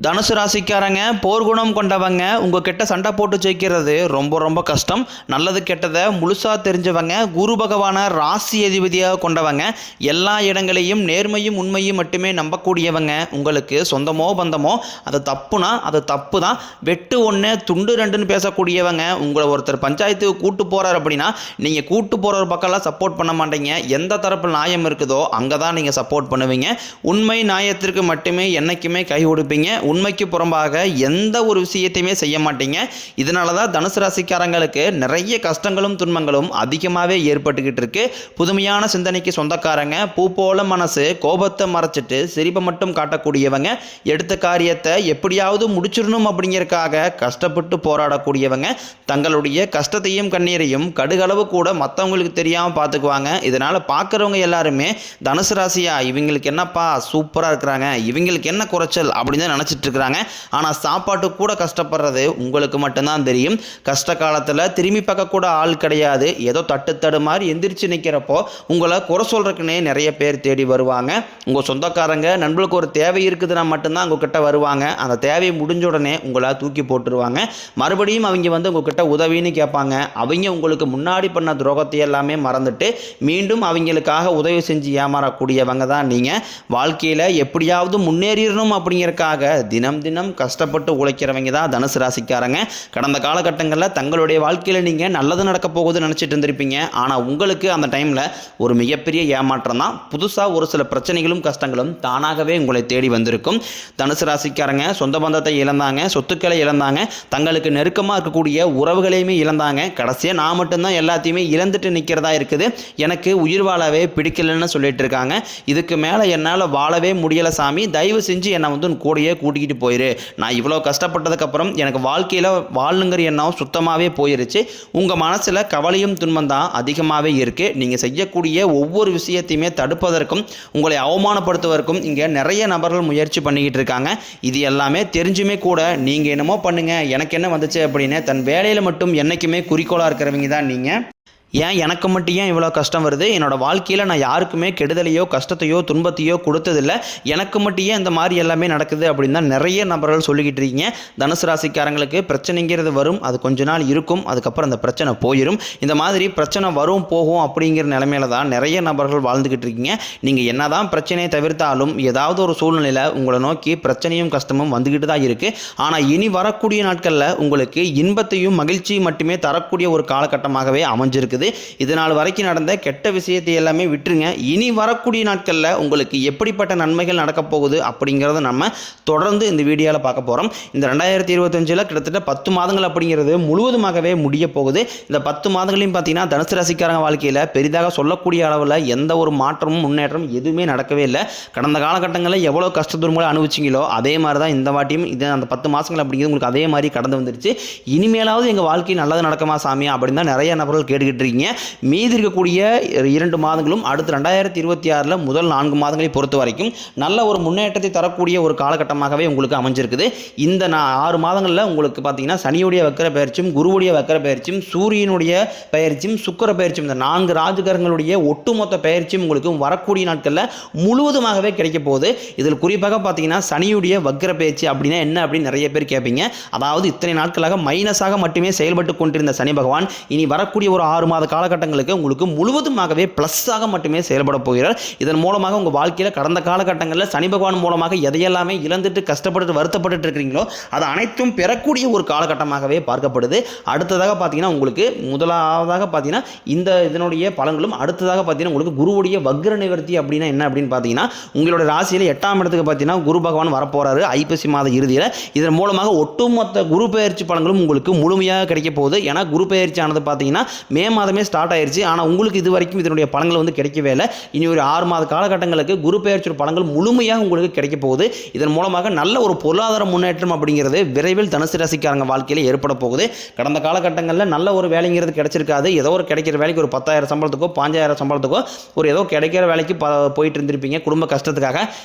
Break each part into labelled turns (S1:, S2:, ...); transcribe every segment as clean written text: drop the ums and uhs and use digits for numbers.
S1: தனுசு ராசிக்காரங்க போர்க்குணம் கொண்டவங்க உங்ககிட்ட சண்டை போட்டு ஜெயிக்கிறது ரொம்ப ரொம்ப கஷ்டம். நல்லது கெட்டதை முழுசாக தெரிஞ்சவங்க, குரு பகவான ராசி அதிபதியாக கொண்டவங்க, எல்லா இடங்களையும் நேர்மையும் உண்மையும் மட்டுமே நம்பக்கூடியவங்க. உங்களுக்கு சொந்தமோ பந்தமோ அது தப்புனா அது தப்பு தான், வெட்டு ஒன்று துண்டு ரெண்டுன்னு பேசக்கூடியவங்க. உங்களை ஒருத்தர் பஞ்சாயத்துக்கு கூட்டு போகிறார் அப்படின்னா நீங்கள் கூட்டு போகிற ஒரு பக்கம்லாம் சப்போர்ட் பண்ண மாட்டீங்க. எந்த தரப்பில் நியாயம் இருக்குதோ அங்கே தான் நீங்கள் சப்போர்ட் பண்ணுவீங்க. உண்மை நியாயத்திற்கு மட்டுமே என்றைக்குமே கை கொடுப்பீங்க. உண்மைக்கு புறம்பாக எந்த ஒரு விஷயத்தையுமே செய்ய மாட்டீங்க. இதனால தான் தனுசு ராசிக்காரங்களுக்கு நிறைய கஷ்டங்களும் துன்பங்களும் அதிகமாகவே ஏற்பட்டுக்கிட்டு இருக்கு. புதுமையான சிந்தனைக்கு சொந்தக்காரங்க, பூ போல மனசு, கோபத்தை மறைச்சிட்டு சிரிப்பை மட்டும் காட்டக்கூடியவங்க, எடுத்த காரியத்தை எப்படியாவது முடிச்சிடணும் அப்படிங்கிறதுக்காக கஷ்டப்பட்டு போராடக்கூடியவங்க, தங்களுடைய கஷ்டத்தையும் கண்ணீரையும் கடுகளவு கூட மற்றவங்களுக்கு தெரியாமல் பார்த்துக்குவாங்க. இதனால் பார்க்குறவங்க எல்லாருமே தனுசு ராசியா இவங்களுக்கு என்னப்பா சூப்பராக இருக்கிறாங்க, இவங்களுக்கு என்ன குறைச்சல் அப்படின்னு தான் நினச்சிட்டு இருக்கிறாங்க. ஆனால் சாப்பாட்டு கூட கஷ்டப்படுறது உங்களுக்கு மட்டும்தான் தெரியும். கஷ்ட காலத்தில் திரும்பி பார்க்க கூட ஆள் கிடையாது. ஏதோ தட்டு மாதிரி எந்திரிச்சு நிற்கிறப்போ உங்களை குறை சொல்றதுக்குன்னே நிறைய பேர் தேடி வருவாங்க. உங்கள் சொந்தக்காரங்க நண்பர்களுக்கு ஒரு தேவை இருக்குதுன்னா மட்டும்தான் உங்ககிட்ட வருவாங்க. அந்த தேவையை முடிஞ்ச உடனே உங்களை தூக்கி போட்டுருவாங்க. மறுபடியும் அவங்க உங்ககிட்ட உதவின்னு கேட்பாங்க. அவங்க உங்களுக்கு முன்னாடி பண்ண துரோகத்தை எல்லாமே மறந்துட்டு மீண்டும் அவங்களுக்காக உதவி செஞ்சு ஏமாறக்கூடியவங்க தான் நீங்கள். வாழ்க்கையில் எப்படியாவது முன்னேறிடணும் அப்படிங்கிறதுக்காக தினம் தினம் கஷ்டப்பட்டு உழைக்கிறவங்க தான் தனுசு ராசிக்காரங்க. கடந்த காலகட்டங்களில் தங்களுடைய வாழ்க்கையில் நீங்கள் நல்லது நடக்க போகுதுன்னு நினச்சிட்டு இருந்திருப்பீங்க. ஆனால் உங்களுக்கு அந்த டைமில் ஒரு மிகப்பெரிய ஏமாற்றம் தான். புதுசாக ஒரு சில பிரச்சனைகளும் கஷ்டங்களும் தானாகவே உங்களை தேடி வந்திருக்கும். தனுசு ராசிக்காரங்க சொந்த பந்தத்தை இழந்தாங்க, சொத்துக்களை இழந்தாங்க, தங்களுக்கு நெருக்கமாக இருக்கக்கூடிய உறவுகளையுமே இழந்தாங்க. கடைசியாக நான் மட்டும்தான் எல்லாத்தையுமே இழந்துட்டு நிற்கிறதா இருக்குது, எனக்கு உயிர் வாழவே பிடிக்கலன்னு சொல்லிட்டு இருக்காங்க. இதுக்கு மேலே என்னால் வாழவே முடியலை சாமி, தயவு செஞ்சு என்னை கூடையே கூட்டிக்கிட்டு போயிரு. நான் இவ்வளோ கஷ்டப்பட்டதுக்கப்புறம் எனக்கு வாழ்க்கையில் வாழணுங்கிற எண்ணம் சுத்தமாகவே போயிருச்சு. உங்கள் மனசில் கவலையும் துன்பம் தான் அதிகமாகவே இருக்குது. நீங்கள் செய்யக்கூடிய ஒவ்வொரு விஷயத்தையுமே தடுப்பதற்கும் உங்களை அவமானப்படுத்துவதற்கும் இங்கே நிறைய நபர்கள் முயற்சி பண்ணிக்கிட்டு இருக்காங்க. இது எல்லாமே தெரிஞ்சுமே கூட நீங்கள் என்னமோ பண்ணுங்க எனக்கு என்ன வந்துச்சு அப்படின்னு தன் வேலையில் மட்டும் என்றைக்குமே குறிக்கோளாக இருக்கிறவங்க தான் நீங்கள். ஏன் எனக்கு மட்டும் ஏன் இவ்வளோ கஷ்டம் வருது, என்னோடய வாழ்க்கையில் நான் யாருக்குமே கெடுதலையோ கஷ்டத்தையோ துன்பத்தையோ கொடுத்ததில்லை, எனக்கு மட்டும் ஏன் இந்த மாதிரி எல்லாமே நடக்குது அப்படின்னு தான் நிறைய நபர்கள் சொல்லிக்கிட்டு இருக்கீங்க. தனுசு ராசிக்காரங்களுக்கு பிரச்சனைங்கிறது வரும், அது கொஞ்ச நாள் இருக்கும், அதுக்கப்புறம் அந்த பிரச்சனை போயிடும். இந்த மாதிரி பிரச்சனை வரும் போகும் அப்படிங்கிற நிலைமையில தான் நிறைய நபர்கள் வாழ்ந்துக்கிட்டு இருக்கீங்க. நீங்கள் என்ன தான் பிரச்சனையை தவிர்த்தாலும் ஏதாவது ஒரு சூழ்நிலையில் உங்களை நோக்கி பிரச்சனையும் கஷ்டமும் வந்துக்கிட்டு தான் இருக்குது. ஆனால் இனி வரக்கூடிய நாட்களில் உங்களுக்கு இன்பத்தையும் மகிழ்ச்சியும் மட்டுமே தரக்கூடிய ஒரு காலகட்டமாகவே அமைஞ்சிருக்குது. இதனால் வரைக்கும் நடந்த கெட்ட விஷயத்தை எல்லாமே விட்டுருங்க. இனி வரக்கூடிய நாட்களில் உங்களுக்கு எப்படிப்பட்ட நன்மைகள் நடக்க போகுது அப்படிங்கிறத நம்ம தொடர்ந்து இந்த வீடியோவில் பார்க்க போகிறோம். இந்த 2025 கிட்டத்தட்ட 10 மாதங்கள் அப்படிங்கிறது முழுவதுமாகவே முடிய போகுது. இந்த 10 மாதங்களையும் பார்த்தீங்கன்னா தனுசு ராசிக்காரங்க வாழ்க்கையில் பெரிதாக சொல்லக்கூடிய அளவில் எந்த ஒரு மாற்றமும் முன்னேற்றம் எதுவுமே நடக்கவே இல்லை. கடந்த காலகட்டங்களில் எவ்வளோ கஷ்ட துன்பங்களை அனுபவிச்சிங்களோ அதே மாதிரி தான் இந்த வாட்டியும் இது அந்த 10 மாதங்கள் அப்படிங்கிறது உங்களுக்கு அதே மாதிரி கடந்து வந்துருச்சு. இனிமேலாவது எங்கள் வாழ்க்கை நல்லது நடக்குமா சாமி அப்படின்னு தான் நிறைய நபர்கள் கேட்டுக்கிட்டு. மீதி இருக்கக்கூடிய 2 மாதங்களும் அடுத்து 2026 முதல் 4 மாதங்களை பொறுத்த வரைக்கும் நல்ல ஒரு முன்னேற்றத்தை தரக்கூடிய ஒரு காலகட்டமாகவே உங்களுக்கு அமைஞ்சிருக்குது. இந்த 6 மாதங்களில் உங்களுக்கு பார்த்தீங்கன்னா சனியுடைய வக்கர பயிற்சியும், குருவுடைய வக்கர பயிற்சியும், சூரியனுடைய பயிற்சியும், சுக்கிர பயிற்சியும், இந்த 4 ராஜகிரகங்களுடைய ஒட்டுமொத்த பயிற்சியும் உங்களுக்கு வரக்கூடிய நாட்களில் முழுவதுமாகவே கிடைக்க போகுது. இதில் குறிப்பாக பார்த்தீங்கன்னா சனியுடைய வக்கர பயிற்சி அப்படின்னா என்ன அப்படின்னு நிறைய பேர் கேட்பீங்க. அதாவது இத்தனை நாட்களாக மைனஸாக மட்டுமே செயல்பட்டு கொண்டிருந்த சனி பகவான் இனி வரக்கூடிய ஒரு 6 மாத காலகட்டங்களுக்கு உங்களுக்கு முழுவதுமாகவே பிளஸ்ஸாக மட்டுமே செயல்பட போகிறார். இதன் மூலமாக உங்கள் வாழ்க்கையில் கடந்த காலகட்டங்களில் சனி பகவான் மூலமாக எதையெல்லாமே இழந்துட்டு கஷ்டப்பட்டு வருத்தப்பட்டு இருக்கிறீங்களோ அது அனைத்தும் பெறக்கூடிய ஒரு காலகட்டமாகவே பார்க்கப்படுது. அடுத்ததாக பார்த்தீங்கன்னா உங்களுக்கு முதலாவதாக பார்த்தீங்கன்னா இந்த இதனுடைய பலன்களும், அடுத்ததாக பார்த்தீங்கன்னா உங்களுக்கு குருவுடைய வக்ர நிவர்த்தி அப்படின்னா என்ன அப்படின்னு பார்த்தீங்கன்னா உங்களோட ராசியில் 8ஆம் இடத்துக்கு பார்த்தீங்கன்னா குரு பகவான் வரப்போறாரு ஐப்பசி மாத இறுதியில். இதன் மூலமாக ஒட்டுமொத்த குரு பெயர்ச்சி பலன்களும் உங்களுக்கு முழுமையாக கிடைக்க போகுது. ஏன்னா குரு பெயர்ச்சி ஆனது பார்த்தீங்கன்னா மே மாதமே ஸ்டார்ட் ஆயிருச்சு. ஆனால் உங்களுக்கு இது வரைக்கும் இதனுடைய பலன்கள் கிடைக்கவே இல்லை. இனி ஒரு 6 மாத காலகட்டங்களுக்கு குரு பெயர்ச்சி பலன்கள் முழுமையாக உங்களுக்கு கிடைக்க போகுது. இதன் மூலமாக நல்ல ஒரு பொருளாதார முன்னேற்றம் அப்படிங்கிறது விரைவில் தனுசு ராசிக்காரங்க வாழ்க்கையில் ஏற்பட போகுது. கடந்த காலகட்டங்களில் நல்ல ஒரு வேலைங்கிறது கிடைச்சிருக்காது. ஏதோ ஒரு கிடைக்கிற வேலைக்கு ஒரு 10,000 சம்பளத்துக்கோ 5,000 சம்பளத்துக்கோ ஒரு ஏதோ கிடைக்கிற வேலைக்கு போயிட்டு இருந்திருப்பீங்க குடும்ப கஷ்டத்துக்காக.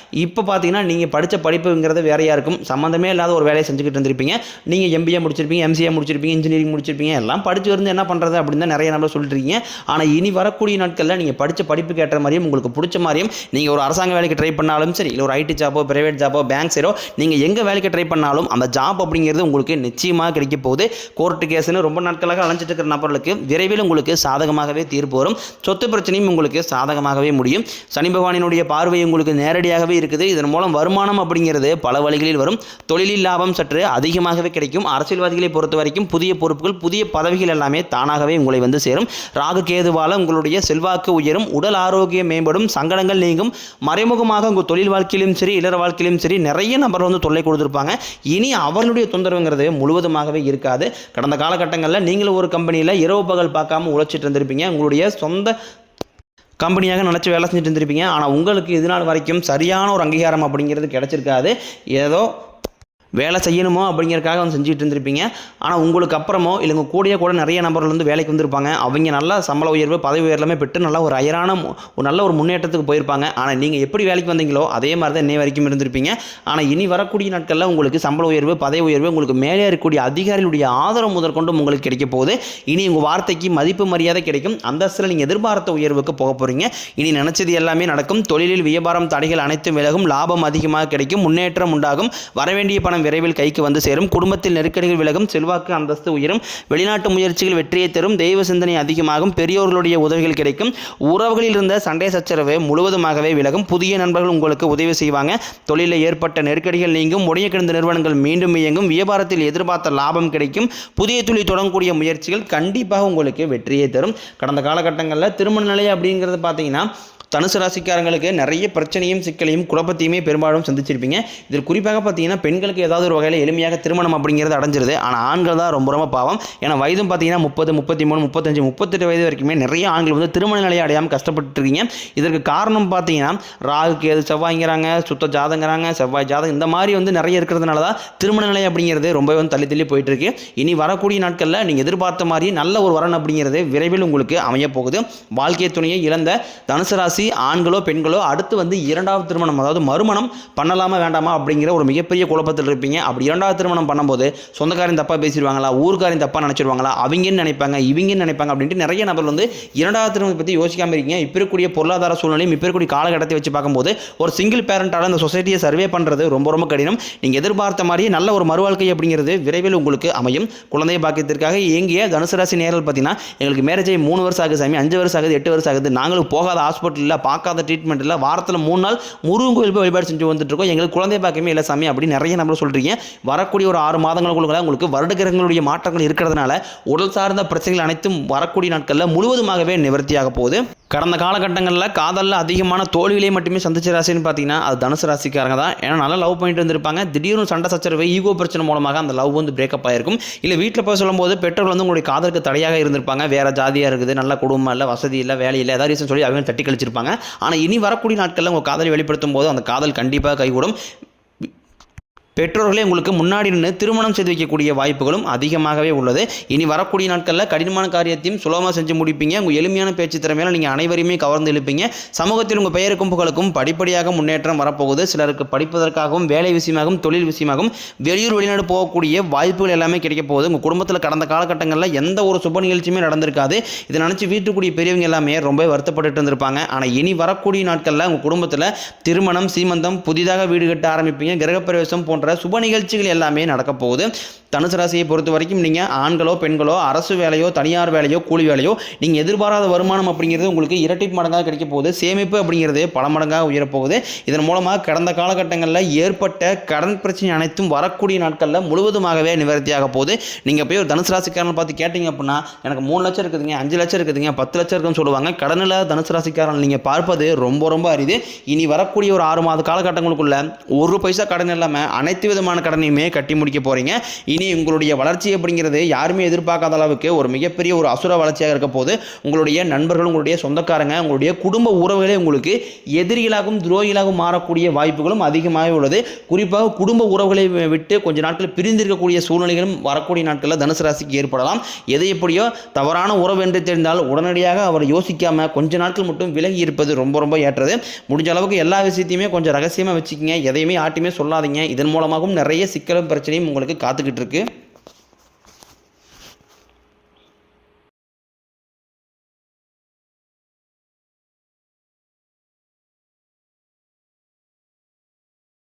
S1: இப்போ பார்த்தீங்கன்னா நீங்கள் படித்த படிப்புங்கிறது வேறையாக இருக்கும், சம்மந்தமே இல்லாத ஒரு வேலையை செஞ்சுக்கிட்டு இருந்திருப்பீங்க. நீங்கள் MBA முடிச்சிருப்பீங்க, MCA முடிச்சிருப்பீங்க, இன்ஜினியரிங் முடிச்சிருப்பீங்க, எல்லாம் படிச்சு வந்து என்ன பண்ணுறது அப்படின்னு தான் நிறைய நபர் நம்பர் சொல்கிறீங்க. ஆனால் இனி வரக்கூடிய நாட்களில் நீங்கள் படித்த படிப்புக்கு ஏற்ற மாதிரியும் உங்களுக்கு பிடிச்ச மாதிரியும் நீங்கள் ஒரு அரசாங்க வேலைக்கு ட்ரை பண்ணாலும் சரி, இல்லை ஒரு ஐடி ஜாப்போ, பிரைவேட் ஜாப்போ, பேங்க் சைடோ நீங்கள் எங்கே வேலைக்கு ட்ரை பண்ணாலும் அந்த ஜாப் அப்படிங்கிறது உங்களுக்கு நிச்சயமாக கிடைக்க போகுது. கோர்ட்டு கேஸ்னு ரொம்ப நாட்களாக அலைஞ்சிட்டு இருக்கிற நபர்களுக்கு விரைவில் உங்களுக்கு சாதகமாகவே தீர்ப்பு வரும். சொத்து பிரச்சனையும் உங்களுக்கு சாதகமாகவே முடியும். சனி பகவானினுடைய பார்வை உங்களுக்கு நேரடியாகவே இருக்குது. இதன் மூலம் வருமானம் அப்படிங்கிறது பல வழிகளில் வரும். தொழிலில் லாபம் சற்று அதிகமாகவே கிடைக்கும். அரசியல்வாதிகளை பொறுத்த வரைக்கும் புதிய பொறுப்புகள், புதிய பதவிகள் எல்லாமே தானாகவே உங்களை வந்து சேரும். ராகு கேதுவால உங்களுடைய செல்வாக்கு உயரும், உடல் ஆரோக்கியம் மேம்படும், சங்கடங்கள் நீங்கும். மறைமுகமாக உங்கள் தொழில் வாழ்க்கையிலும் சரி, இல்லற வாழ்க்கையிலும் சரி நிறைய நபர் வந்து தொல்லை கொடுத்துருப்பாங்க. இனி அவர்களுடைய தொந்தரவுங்கிறது முழுவதுமாகவே இருக்காது. கடந்த காலகட்டங்களில் நீங்களும் ஒரு கம்பெனியில் இரவு பகல் பார்க்காம உழைச்சிட்டு இருந்திருப்பீங்க. உங்களுடைய சொந்த கம்பெனியாக நினச்சி வேலை செஞ்சுட்டு இருந்திருப்பீங்க. ஆனால் உங்களுக்கு இது நாள் வரைக்கும் சரியான ஒரு அங்கீகாரம் அப்படிங்கிறது கிடச்சிருக்காது. ஏதோ வேலை செய்யணுமோ அப்படிங்கிறதுக்காக வந்து செஞ்சுட்டு இருந்திருப்பீங்க. ஆனால் உங்களுக்கு அப்புறமோ இல்லை உங்கள் கூட நிறைய நபர்கள் வந்து வேலைக்கு வந்திருப்பாங்க. அவங்க நல்லா சம்பள உயர்வு, பதவி உயர்வுமே பெற்று நல்லா ஒரு நல்ல ஒரு முன்னேற்றத்துக்கு போயிருப்பாங்க. ஆனால் நீங்கள் எப்படி வேலைக்கு வந்தீங்களோ அதே மாதிரி தான் இன்னை வரைக்கும் இருந்திருப்பீங்க. ஆனால் இனி வரக்கூடிய நாட்களில் உங்களுக்கு சம்பள உயர்வு, பதவி உயர்வு, உங்களுக்கு மேலே இருக்கக்கூடிய அதிகாரிகளுடைய ஆதரவு முதற்கொண்டு உங்களுக்கு கிடைக்க போகுது. இனி உங்கள் வார்த்தைக்கு மதிப்பு மரியாதை கிடைக்கும். அந்தஸ்தில் நீங்கள் எதிர்பார்த்த உயர்வுக்கு போக போகிறீங்க. இனி நினைச்சது எல்லாமே நடக்கும். தொழிலில் வியாபாரம் தடைகள் அனைத்தும் விலகும். லாபம் அதிகமாக கிடைக்கும். முன்னேற்றம் உண்டாகும். வரவேண்டிய பணம் விரைவில் கைக்கு வந்து சேரும். குடும்பத்தில் நெருக்கடிகள் விலகும். செல்வாக்கு அந்தஸ்து உயரும். வெளிநாட்டு முயற்சிகள் வெற்றியை தரும். தெய்வ சிந்தனை அதிகமாகும். பெரியோர்களுடைய உதவிகள் கிடைக்கும். உறவுகளில் இருந்த சண்டை சச்சரவு முழுவதுமாகவே விலகும். புதிய நண்பர்கள் உங்களுக்கு உதவி செய்வாங்க. தொழிலில் ஏற்பட்ட நெருக்கடிகள் நீங்கும். முடைய கிடந்த நிறுவனங்கள் மீண்டும் இயங்கும். வியாபாரத்தில் எதிர்பார்த்த லாபம் கிடைக்கும். புதிய தொழில் தொடங்கக்கூடிய முயற்சிகள் கண்டிப்பாக உங்களுக்கு வெற்றியை தரும். கடந்த காலகட்டங்களில் திருமண நிலை அப்படிங்கிறது பார்த்தீங்கன்னா தனுசு ராசிக்காரங்களுக்கு நிறைய பிரச்சனையும் சிக்கலையும் குழப்பத்தையுமே பெரும்பாலும் சந்திச்சிருப்பீங்க. இதில் குறிப்பாக பார்த்தீங்கன்னா பெண்களுக்கு ஏதாவது ஒரு வகையில் எளிமையாக திருமணம் அப்படிங்கிறது அடைஞ்சிருது. ஆனால் ஆண்கள் தான் ரொம்ப ரொம்ப பாவம். ஏன்னா வயதும் பார்த்தீங்கன்னா 30, 33, 35, 38 வயது வரைக்குமே நிறைய ஆண்கள் வந்து திருமண நிலையை அடையாமல் கஷ்டப்பட்டு இருக்கீங்க. இதற்கு காரணம் பார்த்தீங்கன்னா ராகு கேது செவ்வாய்ங்கிறாங்க, சுத்த ஜாதங்கிறாங்க, செவ்வாய் ஜாதகம் இந்த மாதிரி வந்து நிறைய இருக்கிறதுனால தான் திருமண நிலை அப்படிங்கிறது ரொம்ப வந்து தள்ளி போயிட்டு இருக்கு. இனி வரக்கூடிய நாட்களில் நீங்கள் எதிர்பார்த்த மாதிரி நல்ல ஒரு வரன் அப்படிங்கிறது விரைவில் உங்களுக்கு அமைய போகுது. வாழ்க்கை துணையை இழந்த தனுசு ராசி ஆண்களோ பெண்களோ அடுத்து வந்து இரண்டாவது திருமணம், அதாவது மறுமணம் பண்ணலாமா வேண்டாமா அப்படிங்கிற ஒரு மிகப்பெரிய குழப்பத்தில் இருப்பீங்க. அப்படி இரண்டாவது திருமணம் பண்ணும்போது சொந்தக்காரையும் தப்பாக பேசிடுவாங்களா, ஊருக்காரையும் தப்பாக நினைச்சிருவாங்களா, அவங்கன்னு நினைப்பாங்க, இவங்கன்னு நினைப்பாங்க அப்படின்ட்டு நிறைய நபர் வந்து இரண்டாவது திருமணத்தை பற்றி யோசிக்காமல் இருக்கீங்க. இப்போ இருக்கக்கூடிய பொருளாதார சூழ்நிலையும் இப்போ இருக்கக்கூடிய காலகட்டத்தை வச்சு பார்க்கும்போது ஒரு சிங்கிள் பேரண்டால் இந்த சொசைட்டியை சர்வே பண்ணுறது ரொம்ப ரொம்ப கடினம். நீங்கள் எதிர்பார்த்த மாதிரியே நல்ல ஒரு மறுவாழ்க்கை அப்படிங்கிறது விரைவில் உங்களுக்கு அமையும். குழந்தை பாக்கியத்திற்காக இயங்கிய தனுசு ராசி நேரில் பார்த்தீங்கன்னா எங்களுக்கு மேரேஜ் 3 வருஷம் ஆகுது சாமி, 5 வருஷம் ஆகுது, 8 வருஷம் ஆகுது, நாங்களும் போகாத ஹாஸ்பிட்டலில் பார்க்காத ட்ரீட்மெண்ட் இல்லை, வாரத்தில் 3 நாள் முருகன் கோயில் போய் வழிபாடு செஞ்சு வந்துட்டு இருக்கோம், எங்களுக்கு குழந்தை பாக்கியமே இல்லை சாமி அப்படி நிறைய நம்பர் சொல்கிறீங்க. வரக்கூடிய ஒரு 6 மாதங்களுக்குள்ள உங்களுக்கு வருட கிரகங்களுடைய மாற்றங்கள் இருக்கிறதுனால உடல் சார்ந்த பிரச்சனைகள் அனைத்தும் வரக்கூடிய நாட்களில் முழுவதுமாகவே நிவர்த்தியாக போகுது. கடந்த காலகட்டங்களில் காதலில் அதிகமான தோல்விகளை மட்டுமே சந்திச்ச ராசின்னு பார்த்தீங்கன்னா அது தனுசு ராசிக்காரங்க தான். ஏன்னா நல்லா லவ் பண்ணிட்டு வந்திருப்பாங்க. திடீர்னு சண்டை சச்சரவு, ஈகோ பிரச்சனை மூலமாக அந்த லவ் வந்து பிரேக்கப் ஆகிருக்கும். இல்லை வீட்டில் போய் சொல்லும்போது பெற்றோர்கள் வந்து உங்களுடைய காதலுக்கு தடையாக இருந்திருப்பாங்க. வேறு ஜாதியாக இருக்குது, நல்ல குடும்பம் இல்லை, வசதி இல்லை, வேலை இல்லை, ஏதாவது ரீசன் சொல்லி அவங்க தட்டி கழிச்சிருப்பாங்க. ஆனால் இனி வரக்கூடிய நாட்களில் உங்கள் காதலை வெளிப்படுத்தும் போது அந்த காதல் கண்டிப்பாக கைகூடும். பெற்றோர்களே உங்களுக்கு முன்னாடி நின்று திருமணம் செய்து வைக்கக்கூடிய வாய்ப்புகளும் அதிகமாகவே உள்ளது. இனி வரக்கூடிய நாட்களில் கடினமான காரியத்தையும் சுலபமாக செஞ்சு முடிப்பீங்க. உங்கள் எளிமையான பேச்சு திறமையால் நீங்கள் அனைவரையுமே கவர்ந்து இழுப்பீங்க. சமூகத்தில் உங்கள் பெயருக்கும் புகழுக்கும் படிப்படியாக முன்னேற்றம் வரப்போகுது. சிலருக்கு படிப்பதற்காகவும் வேலை விஷயமாகவும் தொழில் விஷயமாகவும் வெளியூர் வெளிநாடு போகக்கூடிய வாய்ப்புகள் எல்லாமே கிடைக்க போகுது. உங்கள் குடும்பத்தில் கடந்த காலகட்டங்களில் எந்த ஒரு சுப நிகழ்ச்சியுமே நடந்திருக்காது. இதை நினச்சி வீட்டுக்கூடிய பெரியவங்க எல்லாமே ரொம்ப வருத்தப்பட்டு இருந்திருப்பாங்க. ஆனால் இனி வரக்கூடிய நாட்களில் உங்கள் குடும்பத்தில் திருமணம், சீமந்தம், புதிதாக வீடு கட்ட ஆரம்பிப்பீங்க. கிரகப்பிரவேசம் போன்ற சுப நிகழ்ச்சிகள் எல்லாமே நடக்க போகுது. தனுசு ராசியை பொறுத்த வரைக்கும் நீங்கள் ஆண்களோ பெண்களோ அரசு வேலையோ தனியார் வேலையோ கூலி வேலையோ நீங்கள் எதிர்பாராத வருமானம் அப்படிங்கிறது உங்களுக்கு இரட்டிப்பு மடங்காக கிடைக்க போகுது. சேமிப்பு அப்படிங்கிறது பல மடங்காக உயரப்போகுது. இதன் மூலமாக கடந்த காலகட்டங்களில் ஏற்பட்ட கடன் பிரச்சனை அனைத்தும் வரக்கூடிய நாட்களில் முழுவதுமாகவே நிவர்த்தியாக போகுது. நீங்கள் போய் ஒரு தனுசு ராசிக்காரனை பார்த்து கேட்டீங்க அப்படின்னா எனக்கு 3 லட்சம் இருக்குதுங்க, 5 லட்சம் இருக்குதுங்க, 10 லட்சம் இருக்குன்னு சொல்லுவாங்க. கடனில் தனுசு ராசிக்காரன் நீங்கள் பார்ப்பது ரொம்ப ரொம்ப அரிது. இனி வரக்கூடிய ஒரு 6 மாத காலகட்டங்களுக்குள்ள 1 பைசா கடன் இல்லாமல் அனைத்து விதமான கடனையுமே கட்டி முடிக்க போகிறீங்க. இனி உங்களுடைய வளர்ச்சி அப்படிங்கிறது யாருமே எதிர்பார்க்காத அளவுக்கு ஒரு மிகப்பெரிய ஒரு அசுர வளர்ச்சியாக இருக்க போது. உங்களுடைய நண்பர்கள், உங்களுடைய சொந்தக்காரங்க, உங்களுடைய குடும்ப உறவுகளே உங்களுக்கு எதிரிகளாகவும் துரோகிகளாகவும் மாறக்கூடிய வாய்ப்புகளும் அதிகமாக உள்ளது. குறிப்பாக குடும்ப உறவுகளை விட்டு கொஞ்ச நாட்கள் பிரிந்திருக்கக்கூடிய சூழ்நிலைகளும் வரக்கூடிய நாட்களில் தனுசு ராசிக்கு ஏற்படலாம். எது எப்படியோ தவறான உறவு என்று தெரிந்தால் உடனடியாக அவர் யோசிக்காமல் கொஞ்ச நாட்கள் மட்டும் விலகி இருப்பது ரொம்ப ரொம்ப ஏற்றது. முடிஞ்ச அளவுக்கு எல்லா விஷயத்தையுமே கொஞ்சம் ரகசியமாக வச்சுக்கிங்க. எதையுமே யார்ட்டையுமே சொல்லாதீங்க. இதன் மூலமாகவும் நிறைய சிக்கலும் பிரச்சனையும் உங்களுக்கு காத்துக்கிட்டு இருக்கு.